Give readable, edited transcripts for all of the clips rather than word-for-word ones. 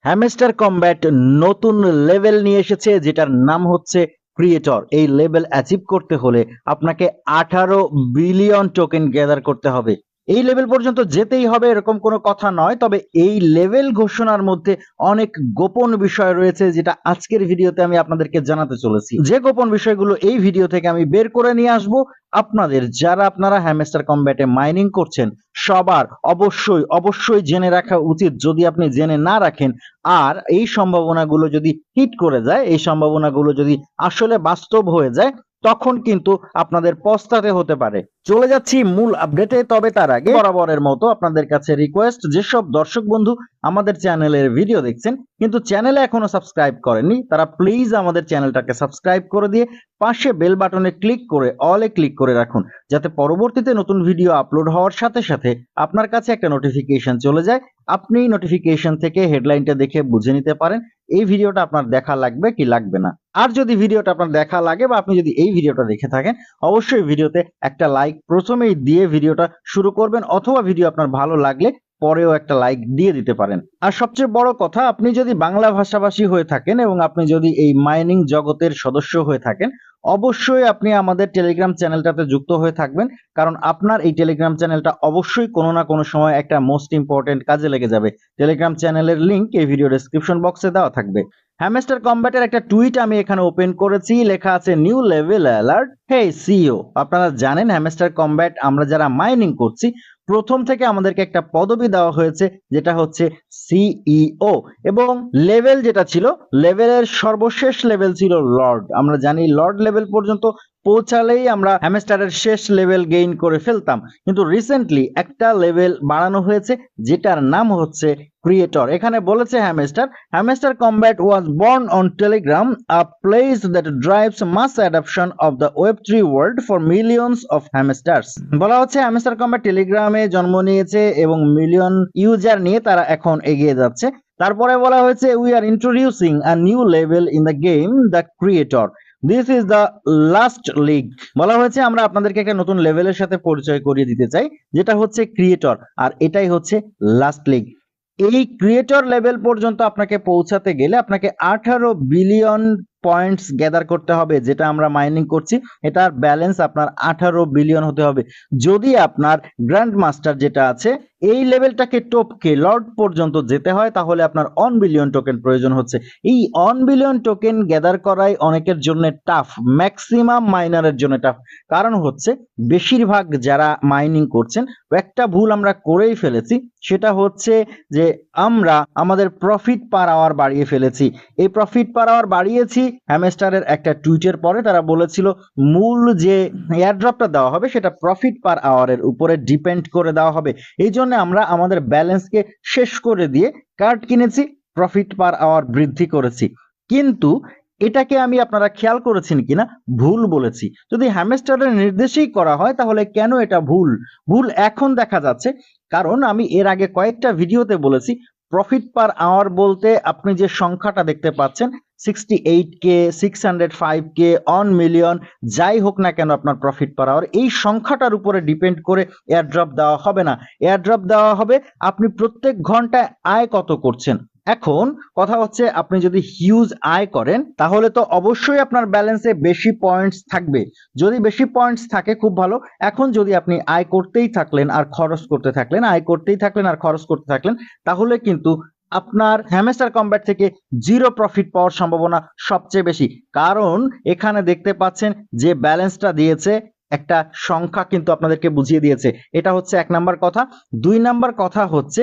Hamster combat নতুন level নিয়ে এসেছে যেটার নাম হচ্ছে ক্রিয়েটর। এই লেভেল অ্যাচিভ করতে হলে আপনাকে 18 বিলিয়ন টোকেন গ্যাদার করতে হবে। এই লেভেল পর্যন্ত যেতেই হবে এরকম কোনো কথা নয়, তবে এই লেভেল ঘোষণার মধ্যে অনেক গোপন বিষয় রয়েছে যেটা আজকের ভিডিওতে আমি আপনাদেরকে জানাতে চলেছি। যে গোপন বিষয়গুলো এই ভিডিও থেকে আমি বের করে নিয়ে আসবো, আপনাদের যারা আপনারা হ্যামস্টার কমব্যাটে মাইনিং করছেন সবার অবশ্যই অবশ্যই জেনে রাখা উচিত। যদি আপনি জেনে না রাখেন আর এই সম্ভাবনাগুলো যদি হিট করে যায়, এই সম্ভাবনাগুলো যদি আসলে বাস্তব হয়ে যায়, তখন কিন্তু আপনাদের পস্তাতে হতে পারে। চলে যাচ্ছি মূল আপডেটে, তবে তার আগে বরাবরের মতো আপনাদের কাছে রিকোয়েস্ট, যেসব দর্শক বন্ধু আমাদের চ্যানেলের ভিডিও দেখছেন কিন্তু চ্যানেলে এখনো সাবস্ক্রাইব করেননি, তারা প্লিজ আমাদের চ্যানেলটাকে সাবস্ক্রাইব করে দিয়ে পাশে বেল বাটনে ক্লিক করে অলে ক্লিক করে রাখুন, যাতে পরবর্তীতে নতুন ভিডিও আপলোড হওয়ার সাথে সাথে আপনার কাছে একটা নোটিফিকেশন চলে যায়। আপনি নোটিফিকেশন থেকে হেডলাইনটা দেখে বুঝে নিতে পারেন এই ভিডিওটা আপনার দেখা লাগবে কি লাগবে না। আর যদি ভিডিওটা আপনার দেখা লাগে বা আপনি যদি এই ভিডিওটা দেখে থাকেন, অবশ্যই ভিডিওতে একটা লাইক প্রথমেই দিয়ে ভিডিওটা শুরু করবেন, অথবা ভিডিও আপনার ভালো লাগলে পরেও একটা লাইক দিয়ে দিতে পারেন। আর সবচেয়ে বড় কথা, আপনি যদি বাংলা ভাষাভাষী হয়ে থাকেন এবং আপনি যদি এই মাইনিং জগতের সদস্য হয়ে থাকেন, অবশ্যই আপনি আমাদের টেলিগ্রাম চ্যানেলটাতে যুক্ত হয়ে থাকবেন, কারণ আপনার এই টেলিগ্রাম চ্যানেলটা অবশ্যই কোনো না কোনো সময় একটা মোস্ট ইম্পর্টেন্ট কাজে লেগে যাবে। টেলিগ্রাম চ্যানেলের লিংক এই ভিডিও ডেসক্রিপশন বক্সে দেওয়া থাকবে। হ্যামস্টার কমব্যাটের একটা টুইট আমি এখানে ওপেন করেছি, লেখা আছে নিউ লেভেল অ্যালার্ট, হে সিও। আপনারা জানেন হ্যামস্টার কমব্যাট আমরা যারা মাইনিং করছি প্রথম থেকে আমাদেরকে একটা পদবি দেওয়া হয়েছে যেটা হচ্ছে সিইও, এবং লেভেল যেটা ছিল, লেভেলের সর্বশেষ লেভেল ছিল লর্ড। আমরা জানি লর্ড লেভেল পর্যন্ত পৌঁছালেই আমরা হ্যামস্টারের শেষ লেভেল গেইন করে ফেলতাম, কিন্তু রিসেন্টলি একটা লেভেল বাড়ানো হয়েছে যেটার নাম হচ্ছে ক্রিয়েটর। এখানে বলেছে hamster combat was born on Telegram, a place that drives mass adoption of the ওয়েব3 world for millions of hamsters. বলা হচ্ছে হ্যামস্টার কমব্যাট টেলিগ্রামে জন্ম নিয়েছে এবং মিলিয়ন ইউজার নিয়ে তারা এখন এগিয়ে যাচ্ছে। তারপরে বলা হয়েছে we are introducing a new level in the game, the creator. This is the last league. বলা হয়েছে আমরা আপনাদেরকে একটা নতুন লেভেলের সাথে পরিচয় করিয়ে দিতে চাই যেটা হচ্ছে ক্রিয়েটর, আর এটাই হচ্ছে লাস্ট লিগ। এই ক্রিয়েটর লেভেল পর্যন্ত আপনাকে পৌঁছাতে গেলে আপনাকে 18 বিলিয়ন পয়েন্টস গ্যাদার করতে হবে। যেটা আমরা মাইনিং করছি এটার ব্যালেন্স আপনার 18 বিলিয়ন হতে হবে। যদি আপনার গ্র্যান্ড মাস্টার যেটা আছে এই লেভেলটাকে টপকে লর্ড পর্যন্ত যেতে হয়, তাহলে আপনার 1 বিলিয়ন টোকেন প্রয়োজন হচ্ছে। এই 1 বিলিয়ন টোকেন গ্যাদার করাই অনেকের জন্য টাফ, ম্যাক্সিমাম মাইনারের জন্য টাফ। কারণ হচ্ছে বেশিরভাগ যারা মাইনিং করছেন একটা ভুল আমরা করেই ফেলেছি, সেটা হচ্ছে যে আমরা আমাদের প্রফিট পার আওয়ার বাড়িয়ে ফেলেছি। এই প্রফিট পার আওয়ার বাড়িয়েছি হ্যামস্টারের একটা টুইটের পরে। তারা বলেছিল মূল যে এয়ারড্রপটা দেওয়া হবে সেটা প্রফিট পার আওয়ারের উপরে ডিপেন্ড করে দেওয়া হবে। এই জন্য আমরা আমাদের ব্যালেন্সকে শেষ করে দিয়ে কার্ড কিনেছি, প্রফিট পার আওয়ার বৃদ্ধি করেছি। কিন্তু এটাকে আমি আপনারা খেয়াল করেছেন কিনা ভুল বলেছি। যদি হ্যামস্টারের নির্দেশেই করা হয় তাহলে কেন এটা ভুল? ভুল এখন দেখা যাচ্ছে, কারণ আমি এর আগে কয়েকটা ভিডিওতে বলেছি প্রফিট পার আওয়ার বলতে আপনি যে সংখ্যাটা দেখতে পাচ্ছেন 68K, 605K, 1 মিলিয়ন, যাই হোক না কেন আপনার প্রফিট পার আওয়ার, এই সংখ্যাটার উপরে ডিপেন্ড করে এয়ারড্রপ দেওয়া হবে না। এয়ারড্রপ দেওয়া হবে আপনি প্রত্যেক ঘন্টায় আয় কত করছেন। এখন কথা হচ্ছে আপনি যদি হিউজ আয় করেন তাহলে তো অবশ্যই আপনার ব্যালেন্সে বেশি পয়েন্টস থাকবে। যদি বেশি পয়েন্টস থাকে খুব ভালো। এখন যদি আপনি আয় করতেই থাকলেন আর খরচ করতে থাকলেন, আয় করতেই থাকলেন আর খরচ করতে থাকলেন, তাহলে কিন্তু আপনার হ্যামস্টার কমব্যাট থেকে জিরো প্রফিট পাওয়ার সম্ভাবনা সবচেয়ে বেশি। কারণ এখানে দেখতে পাচ্ছেন যে ব্যালেন্সটা দিয়েছে একটা সংখ্যা কিন্তু আপনাদেরকে বুঝিয়ে দিয়েছে। এটা হচ্ছে 1 নাম্বার কথা। 2 নাম্বার কথা হচ্ছে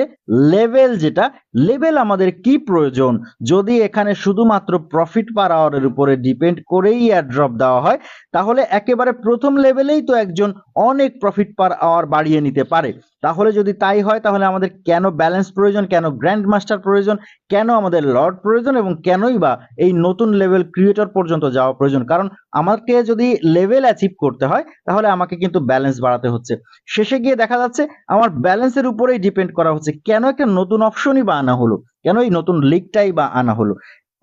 লেভেল, যেটা লেভেল আমাদের কি প্রয়োজন? যদি এখানে শুধুমাত্র প্রফিট পার আওয়ারের উপরে ডিপেন্ড করেই এয়ারড্রপ দেওয়া হয় তাহলে একেবারে প্রথম লেভেলেই তো একজন অনেক প্রফিট পার আওয়ার বাড়িয়ে নিতে পারে। তাহলে যদি তাই হয় তাহলে আমাদের কেন ব্যালেন্স প্রয়োজন, কেন গ্র্যান্ড মাস্টার প্রয়োজন, কেন আমাদের লর্ড প্রয়োজন, এবং কেনই বা এই নতুন লেভেল ক্রিয়েটর পর্যন্ত যাওয়া প্রয়োজন? কারণ আমাকে যদি লেভেল অ্যাচিভ করতে হয় তাহলে আমাকে কিন্তু ব্যালেন্স বাড়াতে হচ্ছে। শেষে গিয়ে দেখা যাচ্ছে আমার ব্যালেন্সের উপরেই ডিপেন্ড করা হচ্ছে। কেন একটা নতুন অপশনই বা আনা হলো, কেন এই নতুন লিগটাই বা আনা হলো?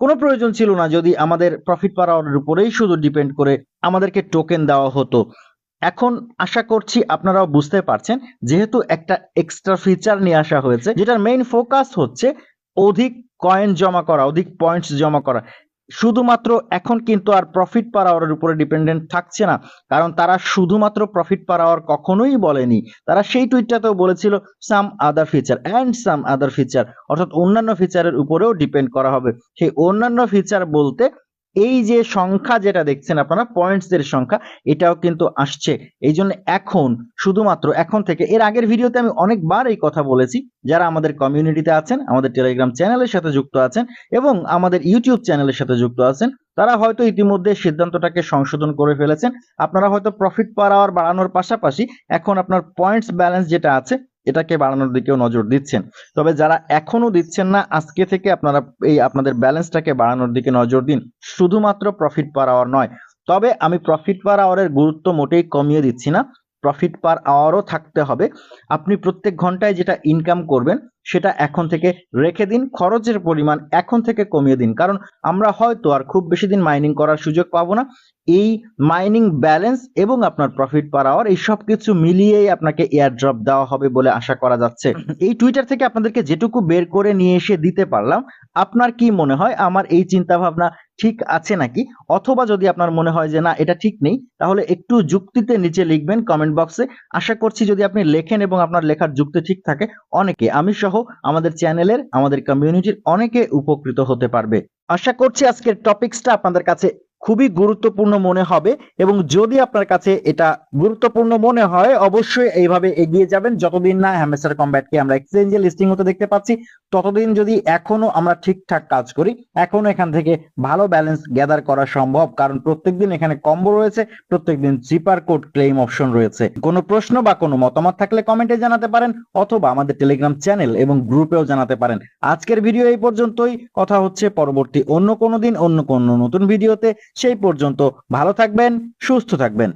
কোনো প্রয়োজন ছিল না যদি আমাদের প্রফিট পার আওয়ারের উপরেই শুধু ডিপেন্ড করে আমাদেরকে টোকেন দেওয়া হতো। এখন আশা করছি আপনারাও বুঝতে পারছেন, যেহেতু একটা এক্সট্রা ফিচার নিয়ে আসা হয়েছে যেটার মেইন ফোকাস হচ্ছে অধিক কয়েন জমা করা, অধিক পয়েন্টস জমা করা। শুধুমাত্র এখন কিন্তু আর প্রফিট পার আওয়ারের উপরে ডিপেন্ডেন্ট থাকছে না, কারণ তারা শুধুমাত্র প্রফিট পার আওয়ার কখনোই বলেনি। তারা সেই টুইটটাতেও বলেছিল some other feature and some other feature, অর্থাৎ অন্যান্য ফিচারের উপরেও ডিপেন্ড করা হবে। সেই অন্যান্য ফিচার বলতে এই যে সংখ্যা যেটা দেখছেন আপনারা, পয়েন্টস এর সংখ্যা, এটাও কিন্তু আসছে। এই জন্য এখন শুধুমাত্র এখন থেকে, এর আগের ভিডিওতে আমি অনেকবার এই কথা বলেছি, যারা আমাদের কমিউনিটিতে আছেন, আমাদের টেলিগ্রাম চ্যানেলের সাথে যুক্ত আছেন এবং আমাদের ইউটিউব চ্যানেলের সাথে যুক্ত আছেন, তারা হয়তো ইতিমধ্যে সিদ্ধান্তটাকে সংশোধন করে ফেলেছেন। আপনারা হয়তো প্রফিট পার আওয়ার বাড়ানোর পাশাপাশি এখন আপনার পয়েন্টস ব্যালেন্স যেটা আছে এটাকে বাড়ানোর দিকেও নজর দিচ্ছেন। তবে যারা এখনো দিচ্ছেন না, আজকে থেকে আপনারা এই আপনাদের ব্যালেন্সটাকে বাড়ানোর দিকে নজর দিন, শুধুমাত্র প্রফিট পার আওয়ার নয়। তবে আমি প্রফিট পার আওয়ারের গুরুত্ব মোটেই কমিয়ে দিচ্ছি না, প্রফিট পার আওয়ারও থাকতে হবে। আপনি প্রত্যেক ঘন্টায় যেটা ইনকাম করবেন সেটা এখন থেকে রেখে দিন, খরচের পরিমাণ এখন থেকে কমিয়ে দিন, কারণ আমরা হয়তো আর খুব বেশি দিন মাইনিং করার সুযোগ পাবো না। এই মাইনিং ব্যালেন্স এবং আপনার প্রফিট পার আওয়ার এই সব কিছু মিলিয়েই আপনাকে এয়ার ড্রপ দেওয়া হবে বলে আশা করা যাচ্ছে। এই টুইটার থেকে আপনাদেরকে যেটুকু বের করে নিয়ে এসে দিতে পারলাম, আপনার কি মনে হয় আমার এই চিন্তা ভাবনা ঠিক আছে নাকি? অথবা যদি আপনার মনে হয় যে না এটা ঠিক নেই, তাহলে একটু যুক্তিতে নিচে লিখবেন কমেন্ট বক্সে। আশা করছি যদি আপনি লেখেন এবং আপনার লেখার যুক্তি ঠিক থাকে, অনেকে, আমি সহ আমাদের চ্যানেলের, আমাদের কমিউনিটির অনেকে উপকৃত হতে পারবে। আশা করছি আজকের টপিকসটা আপনাদের কাছে খুবই গুরুত্বপূর্ণ মনে হবে, এবং যদি আপনার কাছে এটা গুরুত্বপূর্ণ মনে হয় অবশ্যই এইভাবে এগিয়ে যাবেন। যতদিন না হ্যামস্টার কম্ব্যাটকে আমরা এক্সচেঞ্জে লিস্টিং হতে দেখতে পাচ্ছি, ততদিন যদি এখনো আমরা ঠিকঠাক কাজ করি, এখনো এখান থেকে ভালো ব্যালেন্স গ্যাদার করা সম্ভব, কারণ প্রত্যেকদিন এখানে কম্বো রয়েছে, প্রত্যেকদিন জিপার কোড ক্লেম অপশন রয়েছে। কোনো প্রশ্ন বা কোনো মতামত থাকলে কমেন্টে জানাতে পারেন, অথবা আমাদের টেলিগ্রাম চ্যানেল এবং গ্রুপেও জানাতে পারেন। আজকের ভিডিও এই পর্যন্তই, কথা হচ্ছে পরবর্তী অন্য কোনো দিন অন্য কোনো নতুন ভিডিওতে। সেই পর্যন্ত ভালো থাকবেন, সুস্থ থাকবেন।